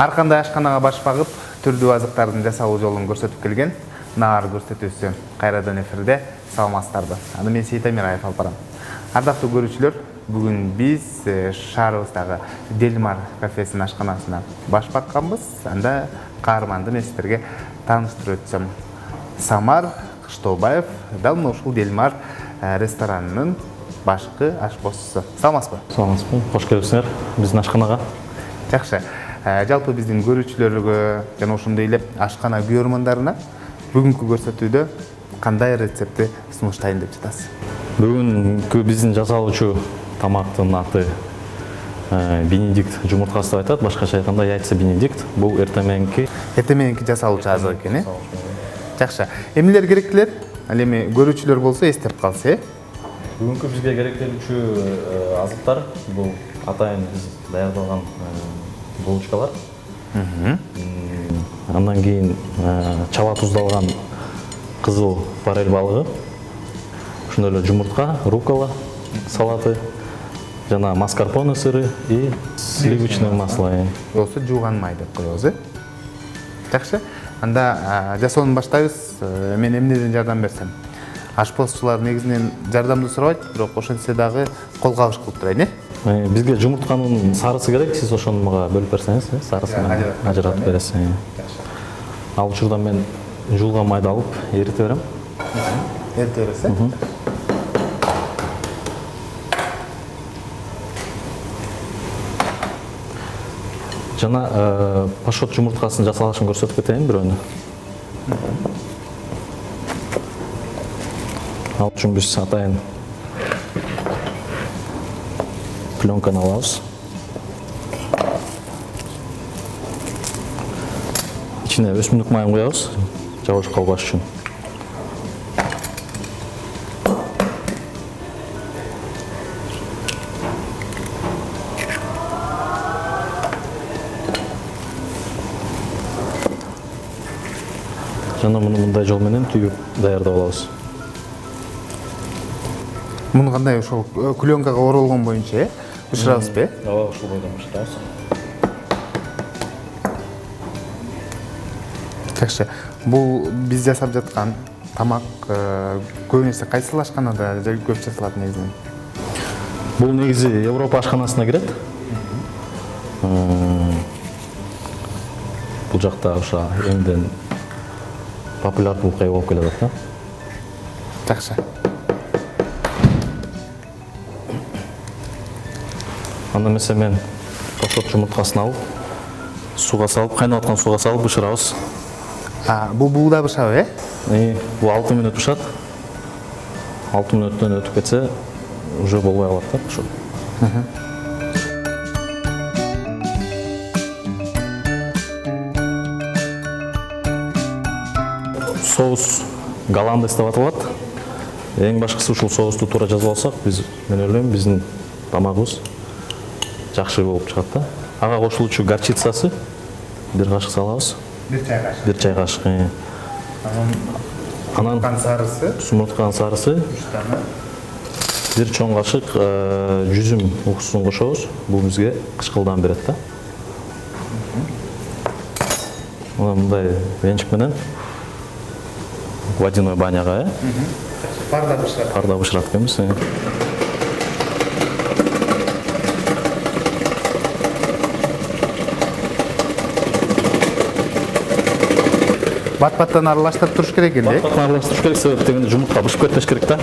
Ар кандай ашканага баш багып, түрдүү азыктардын жасалуу жолун көрсөтүп келген Наар көрсөтүүсү кайрадан эфирде. Саламатсыздарбы. Аны мен Сейтамираев алып барам. Ардактуу көрүүчүлөр, бүгүн биз шаарыбыздагы Delmar кафесинин ашканасына баш бакканбыз. Анда каарманды мен сиздерге тааныштырып өтсөм. Самар Кыштообаев дал мына ушул Delmar ресторанынын башкы ашпозчусу. Саламатсызбы? Саламатсызбы. Кош келипсиңер биздин ашканага. Жакшы. Жалпы биздин көрүүчүлөргө жана ошондой эле ашкана күйөрмандарына бүгүнкү көрсөтүүдө кандай рецептти сунуштайын деп жатасыз? Бүгүнкү биздин жасалуучу тамактын аты Бенедикт жумурткасы деп айтат. Башкача айтканда яйца Бенедикт. Бул эртең мененки жасалуучу азык экен, э? Жакшы. Эмнелер керектелер? Ал эми көрүүчүлөр болсо эстеп калса, Бүгүнкү бизге керектелүүчү азыктар бул атайын биз даярдалган булочкалар. Андан кийин чаба туздалган кызыл форель балыгы, ошондой эле жумуртка, руккола салаты, жана маскарпоне сыры и сливочное масло. Болсо жууган май деп коебуз, э? Жакшы. Анда жасоону баштайбыз. Мен эмнеден жардам берсем? Ашпозчулар негизинен жардамды сурабайт, бирок ошентсе дагы кол кабыш кылып турайын, э? Бизге жумуртканын сарысы керек, сиз ошону мага бөлүп берсеңиз, сарысын ажыратып бересиз. Ал учурда мен жуулган майды алып эрите берем. Эрите бересиз, э? Жана пашот жумурткасынын жасалышын көрсөтүп кетейин бирөөнү. Ал үчүн биз атайын пленканы алабыз. Ичине өсүмдүк майын куябыз, жабышып калбаш үчүн. Жана муну мындай жол менен түйүп даярдап алабыз. Муну кандай ошол пленкага оролгон боюнча, э? Бышырабызбы, э? Ооба, ушул бойдон бышырабыз. Жакшы. Бул биз жасап жаткан тамак көбүн эсе кайсыл ашканада көп жасалат негизинен? Бул негизи Европа ашканасына кирет. Бул жакта ошо эмден популярдуу болуп келатат да. Жакшы. Андан эмесе мен пашот жумурткасын алып, сууга салып, кайнап аткан сууга салып бышырабыз. Бул да бышабы, э? Бул 6 мүнөт бышат. 6 мүнөттөн өтүп кетсе, уже болбой калат да, ошо. Соус голландец деп аталат. Эң башкысы ушул соусту туура жазып алсак, мен ойлойм биздин тамагыбыз жакшы болуп чыгат да. Ага кошулуучу горчицасы бир кашык салабыз. Бир чай кашык. Анан сумуртканын сарысы, бир чоң кашык жүзүм уксусун кошобуз. Бул бизге кычкылдан берет да. Анан мындай венчик менен водяной баняга, парда бышырат экенбиз. Бат-баттан аралаштырып туруш керек экен, э? Бат-баттан аралаштырыш керек, себеп дегенде жумуртка бышып кетпеш керек да.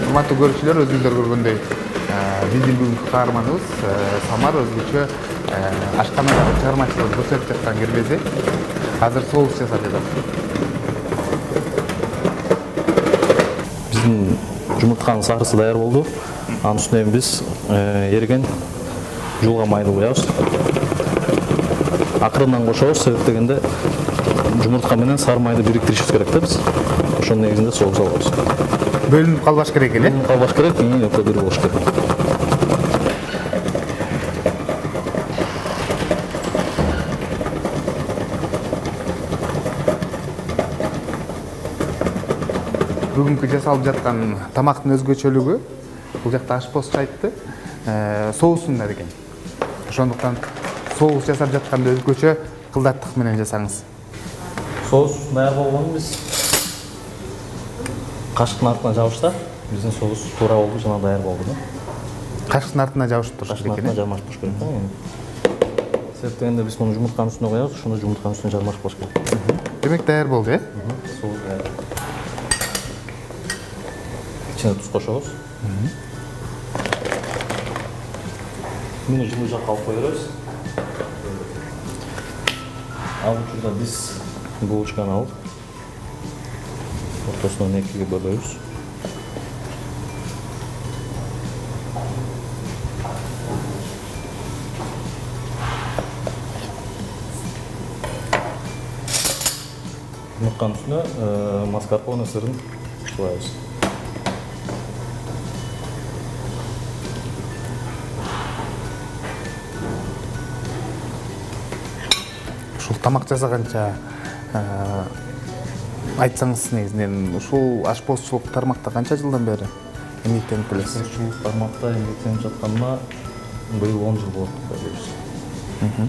Урматтуу көрүүчүлөр, өзүңүздөр көргөндөй, биздин бүгүнкү каарманыбыз Самар өзгөчө ашканадагы чыгармачылыгын көрсөтүп жаткан киргизи азыр соус жасап жатат. Биздин жумуртканын сарысы даяр болду. Анын үстүнө биз эриген жуулган майды куябыз. Акырындан кошобуз, себеп дегенде жумуртка менен сары майды бириктиришибиз керек да биз. Ошонун негизинде соус алабыз. Бөлүнүп калбаш керек эле? Бөлүнүп калбаш керек, экөө бир болуш керек. Бүгүнкү жасалып жаткан тамактын өзгөчөлүгү, бул жакта ашпозчу айтты, соусунда экен. Ошондуктан соус жасап жатканда өзгөчө кылдаттык менен жасаңыз. Соус даяр болгону биз кашыктын артына жабыштык. Биздин соус туура болду, жана даяр болду да. Кашыктын артына жабышып туруш керек. Кашыктын артына жармашып туруш керек да. Себеп дегенде биз муну жумуртканын үстүнө коебуз, ошондо жумуртканын үстүнө жармашып коюш керек. Демек даяр болду, э? Соус даяр. İçine tuz koşuyoruz. Bunu жылы жаққа алып қойырыз. Ал учурда біз булочканы алып, ортосынан экиге бөлөбүз. Жұмыртқаның үстүнө маскарпоне сырын коебуз. Тамак жасаганча айтсаңыз негизинен ушул ашпозчулук тармакта канча жылдан бери эмгектенип келесиз? Ашпозчулук тармакта эмгектенип жатканыма быйыл 10 жыл болот деп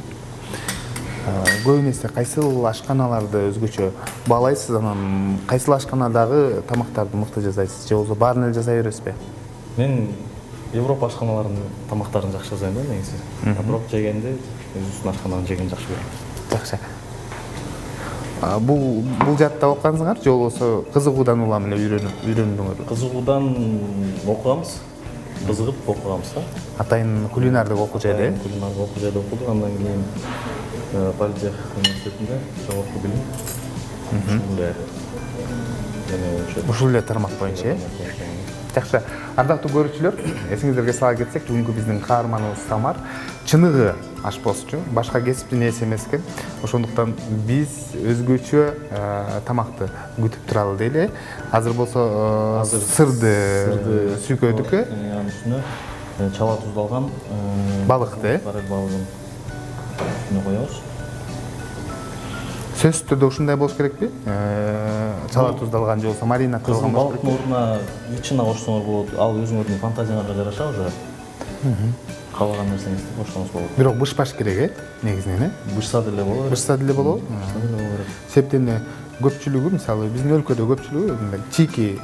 Көбүнө эсе кайсыл ашканаларды өзгөчө баалайсыз, анан кайсыл ашканадагы тамактарды мыкты жасайсыз же болбосо баарын эле жасай бересизби? Мен Европа ашканаларынын тамактарын жакшы жасайм да негизи. Бирок жегенде өзүбүздүн ашкананы жеген жакшы көрөм. Жакшы. Бул жатта окугансыңар же болбосо кызыгуудан улам эле үйрөндүңөр? Кызыгуудан окуганбыз, кызыгып окуганбыз да. Атайын кулинардык окуу жайда, Кулинардык окуу жайда окудук, андан кийин Политех университетинде жогорку билим. Ушул эле тармак боюнча, э? Жакшы. Ардактуу көрүүчүлөр, эсиңиздерге сала кетсек, бүгүнкү биздин каарманыбыз Самар чыныгы ашпозчу, башка кесиптин ээси эмес экен. Ошондуктан биз өзгөчө тамакты күтүп туралы дейли. Азыр болсо сырды сүйкөдүк, анын үстүнө чала туздалган балыкты, форель балыгын үстүнө коебуз. Сөзсүз түрдө ушундай болуш керекпи? Чала туздалган же болбосо маринад кызгын балыктын ордуна ветчина кошсоңор болот. Ал өзүңөрдүн фантазияңарга жараша уже. Каалаган нерсеңизди кошсоңуз болот. Бирок бышпаш керек, э? Негизинен, э? Бышса деле болот. Бышса деле болобу? Себептен көпчүлүгү, мисалы, биздин өлкөдө көпчүлүгү мындай чийки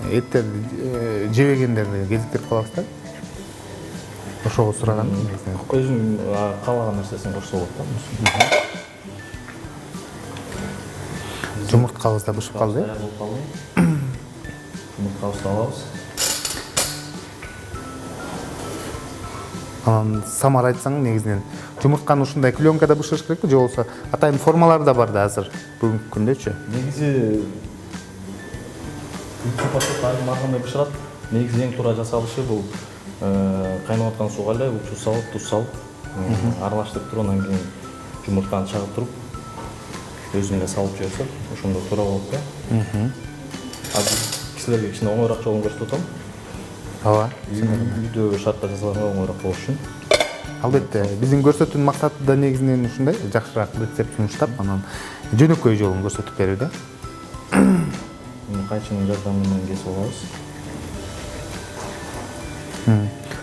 эттерди жебегендерди кезиктирип калабыз да. Ошого сураган негизинен. Өзүң каалаган нерсесин кошсо болот да. Жумурткабыз да бышып калды. Жумурткабызды алабыз. Анан Самар айтсаң, негизинен жумуртканы ушундай пленкада бышырыш керекпи же болбосо атайын формалары да бар да азыр бүгүнкү күндөчү? Негизи ар кандай бышырат. Негизи эң туура жасалышы бул кайнап аткан сууга эле укчу салып, туз салып, аралаштырып туруп, анан кийин жумуртканы чагып туруп, өзүнө салып жиберсек, ошондо туура болот да. Азыр кишилерге кичине оңоюраак жолун көрсөтүп атам. Ооба. Үйдө шартта жасалганга оңоюраак болуш үчүн. Албетте, биздин көрсөтүүнүн максаты да негизинен ушундай, жакшыраак рецепт сунуштап, анан жөнөкөй жолун көрсөтүп берүү да. Кайчынын жардамы менен кесип алабыз.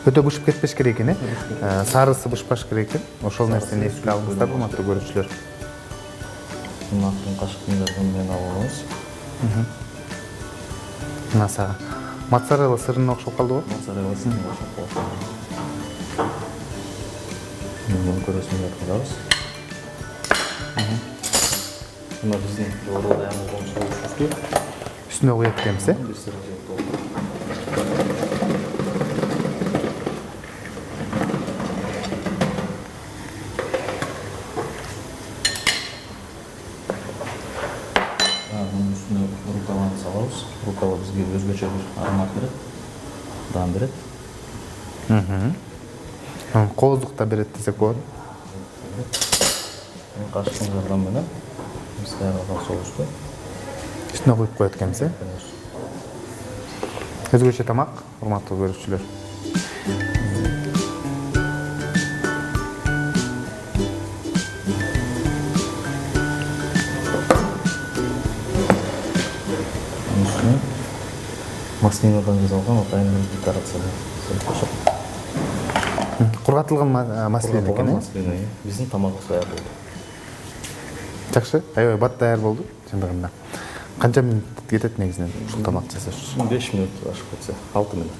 Өтө бышып кетпеш керек экен, э? Сарысы бышпаш керек экен. Ошол нерсени эске алыңыздар, урматтуу көрүүчүлөр. Артын кашыктын жардамы менен алабыз. Мына сага моцарелла сырына окшоп калдыбы? Моцарелла сырына окшоп калды. Муну көрөсүңөр кылабыз. Мына биздин жогоруда даярдалган соусубузду үстүнө коюп кетебиз, э? Мунун үстүнө рукколаны салабыз. Руккола бизге өзгөчө бир аромат берет, даам берет. Кооздук да берет десек болот. Кашыктын жардамы менен биз даярдалган соусту үстүнө коюп коет экенбиз, э? Өзгөчө тамак, урматтуу көрүүчүлөр. Маснинадан жасалган атайын декорация. Кургатылган маслина экен, маслина, биздин тамагыбыз даяр болду. Жакшы, аябай бат даяр болду, чындыгында. Канча минут кетет негизинен ушул тамак жасаш үчүн? 5 минут ашып кетсе, 6 минут.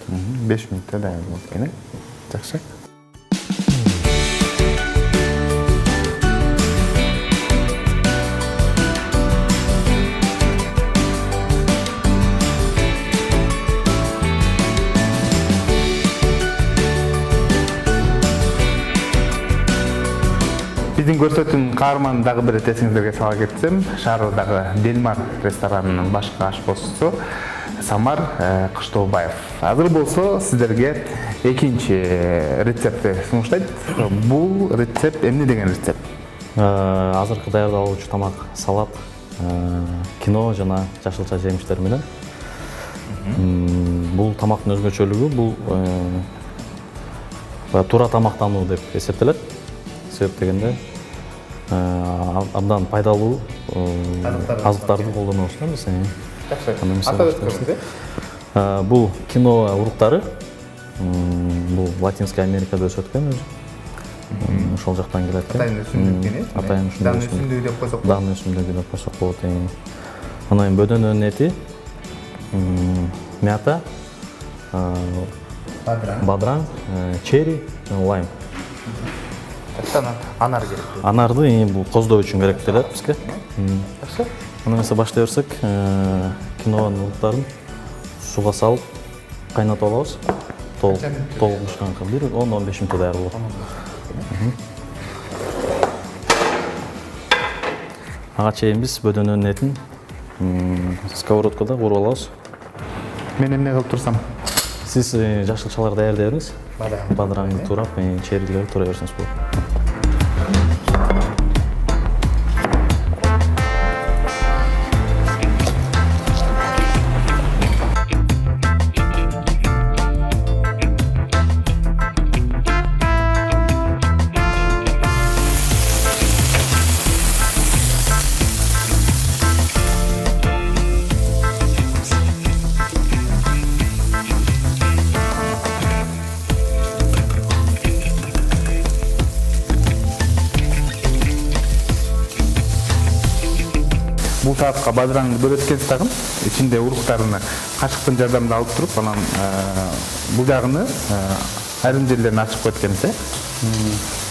5 минутта даяр болот экен, жакшы. Биздин көрсөтүүнүн каарманын дагы бир эсиңиздерге сала кетсем, шаардагы Delmar ресторанынын башкы ашпозчусу Самар Кыштообаев. Азыр болсо сиздерге экинчи рецептти сунуштайт. Бул рецепт эмне деген рецепт? Азыркы даярдалуучу тамак салат, кино жана жашылча жемиштер менен. Бул тамактын өзгөчөлүгү бул туура тамактануу деп эсептелет. Себеп дегенде абдан пайдалуу азыктарды колдонобуз да биз. Бул кино уруктары. Бул Латинский Америкада өсүп өткөн өзү. Ошол жактан келет экен. Атайын өсүмдүк экен. Атайын өсүмдүк деп койсок. Дан өсүмдүгү деп койсок болот. Анан кийин бөдөнөнүн эти, мята, бадраң, черри, лайм. Анар керек. Анарды бул коздоо үчүн керек делет бизге. Жакшы. Аны эсе баштай берсек, кинонун уруктарын суга салып кайнатып алабыз. Толук бышканга 10-15 минутта даяр болот. Ага чейин биз бөдөнөнүн этин сковородкада кууруп алабыз. Мен эмне кылып турсам? Сиз жашылчаларды даярдай бериңиз. Бадраңды туурап, черрилерди тура берсеңиз болот. Бул таапка бадыраңды бөлөткенсиз дагы ичинде уруктарыны кашыктын жардамында алып туруп, анан бул жагыны айрым жерлерин ачып коет экенбиз,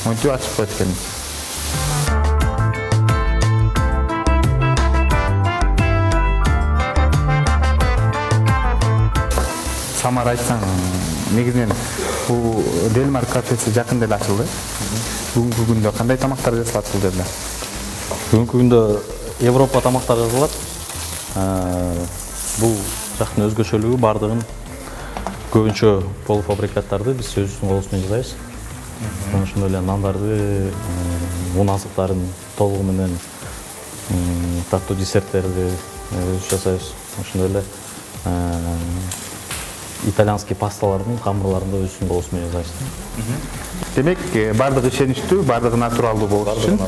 монтип ачып коет экенбиз. Самар айтсаң, негизинен бул Delmar кафеси жакында эле ачылды. Бүгүнкү күндө кандай тамактар жасалат бул жерде? Бүгүнкү күндө Европа тамактары жасалат. Бул жактын өзгөчөлүгү бардыгын көбүнчө полуфабрикаттарды биз өзүбүздүн колубуз менен жасайбыз. Ошондой эле нандарды, un азыктарын толугу менен таттуу десерттерди өзүбүз жасайбыз. Ошондой эле итальянский пасталардын камырларын да өзүбүздүн колубуз менен жасайбыз. Демек, бардыгы ишеничтүү, бардыгы натуралдуу болуш үчүн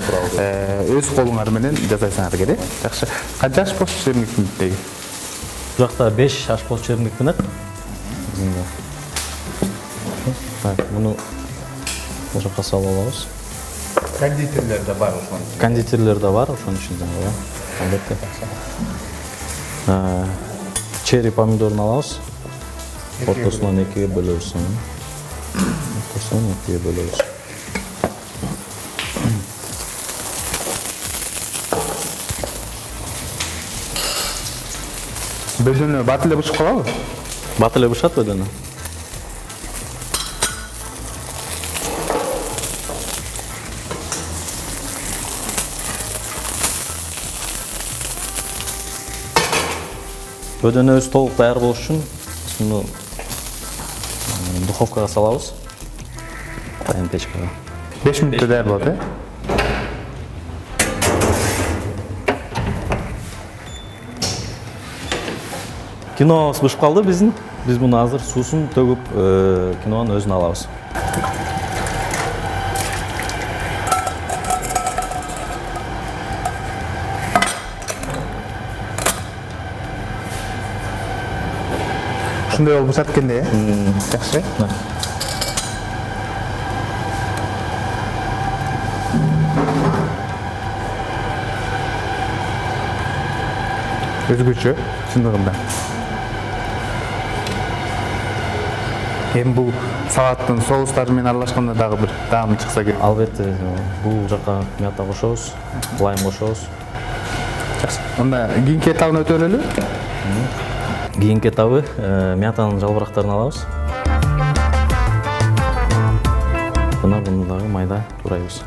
өз колуңар менен жасайсыңар керек. Жакшы. Канча ашпоз чебиндик теги? Бул жакта 5 ашпоз чебиндик менен. Муну бул жакка салып алабыз. Кондитерлер да бар ошонун. Кондитерлер да бар ошонун ичинде, албетте. Черри помидорун алабыз. Ортосунан 2-ге бөлөбүз. Ортосунан 2-ге бөлөбүз. Бөдөнө бат эле бышып калабы? Бат эле бышат бөдөнө. Бөдөнөбүз толук даяр болуш үчүн муну духовкага салабыз. Дайын печкага. 5 минутта даяр болот, Кинобуз бышып калды биздин. Биз муну азыр суусун төгүп, кинонун өзүн алабыз. Ушундай болуп бышат экенде, Жакшы. Өзгөчө, чындыгында. Эми бул салаттын соустары менен аралашканда дагы бир таам чыкса керек. Албетте, бул жака мята кошобуз, лайм кошобуз. Анда кийинки этабына өтө берели. Кийинки этабы мятанын жалбырактарын алабыз. Мына буну дагы майда турайбыз.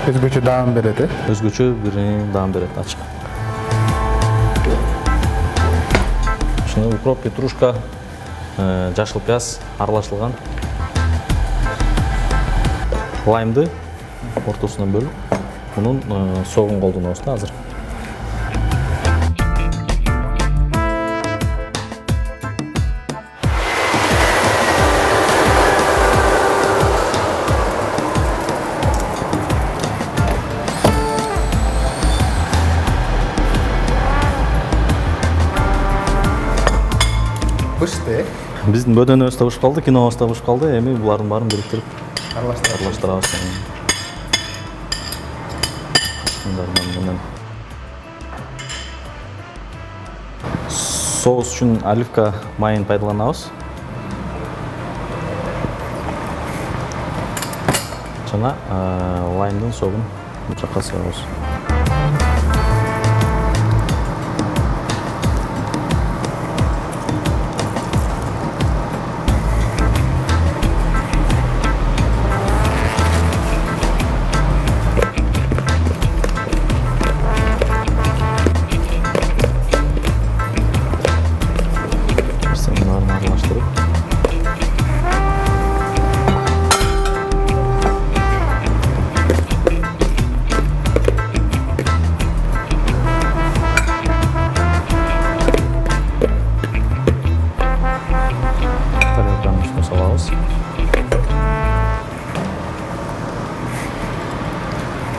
Өзгөчө даам берет, Өзгөчө бир даам берет, ачык. Ушуну укроп, петрушка, жашыл пияз аралашылган. Лаймды ортосунан бөлүп, мунун согун колдонобуз да азыр. Бышты. Биздин бөдөнөбүз да бышып калды, кинобуз да бышып калды. Эми булардын баарын бириктирип Аралаштырабыз. Менен. Соус үчүн оливка майын пайдаланабыз. Жана лаймдын согун бучакка салабыз.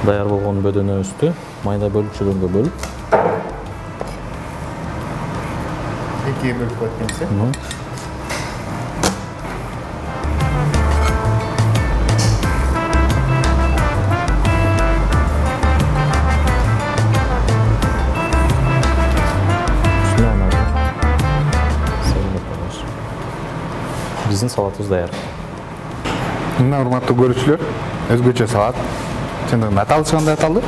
Даяр болгон бөдөнөбүздү майда бөлүкчөлөргө бөлүп, Экиге бөлүп коюпсуз. Биздин салатыбыз даяр. Мына урматтуу көрүүчүлөр, өзгөчө салат. Чындыгында аталышы кандай аталды?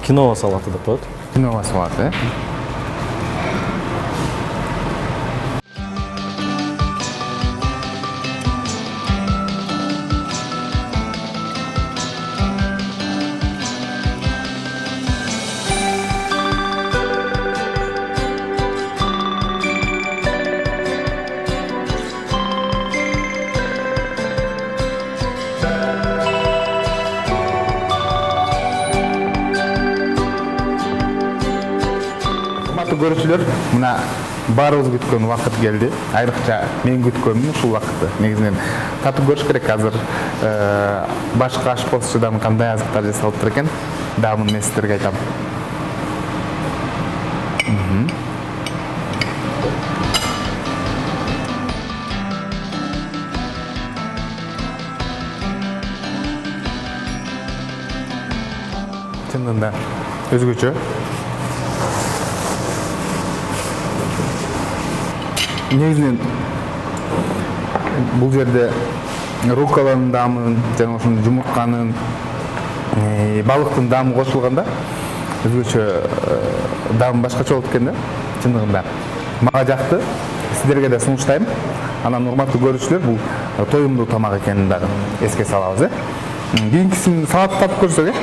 Кинова салаты деп коет. Кинова салаты, көрүүчүлөр, мына баарыбыз күткөн убакыт келди. Айрыкча мен күткөнмүн ушул убакытты. Негизинен татып көрүш керек. Азыр башка ашпозчудан кандай азыктар жасалыптыр экен, даамын мен сиздерге айтам. Чындыгында өзгөчө. Негизинен бул жерде рукколанын даамын, жана ошол жумуртканын, балыктын даамы кошулганда өзгөчө даамы башкача болот экен да. Чындыгында мага жакты. Сиздерге да сунуштайм. Анан урматтуу көрүүчүлөр, бул тоюмдуу тамак экенин дагы эске салабыз, Кийинкисин салат татып көрсөк,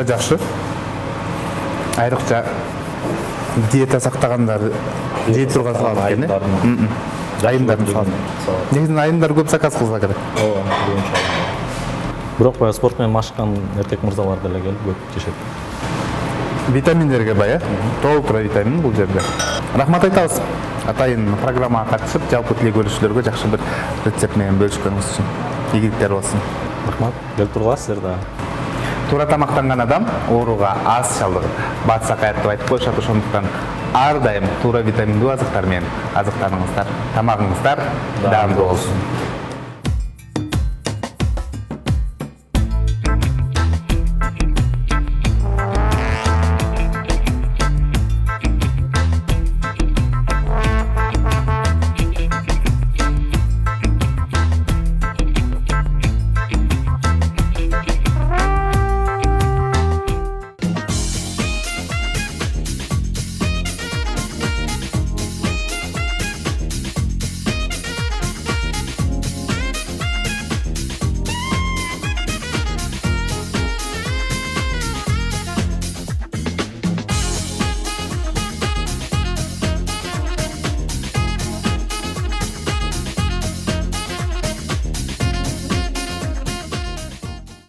жакшы. Айрыкча диета сактагандар жей турган салат экен. Айымдардын салаты. Негизинен айымдар көп заказ кылса керек. Бирок спорт менен машыккан эркек мырзалар деле келип көп жешет. Витаминдерге бай, толық витамин бұл жерде. Рахмат айтабыз. Атайын программаға қатысып, жалпы тілек көрушілерге жақсы бір рецепт менен бөлүшкөнүңүз үчүн. Ийгиликтер болсун. Рахмат. Келип тургула силер да. Туура тамактанган адам ооруга аз чалдыгып, батсак аят деп айтып коюшат. Ошондуктан ар дайым туура витаминдүү азыктар менен азыктаныңыздар. Тамагыңыздар даамдуу болсун.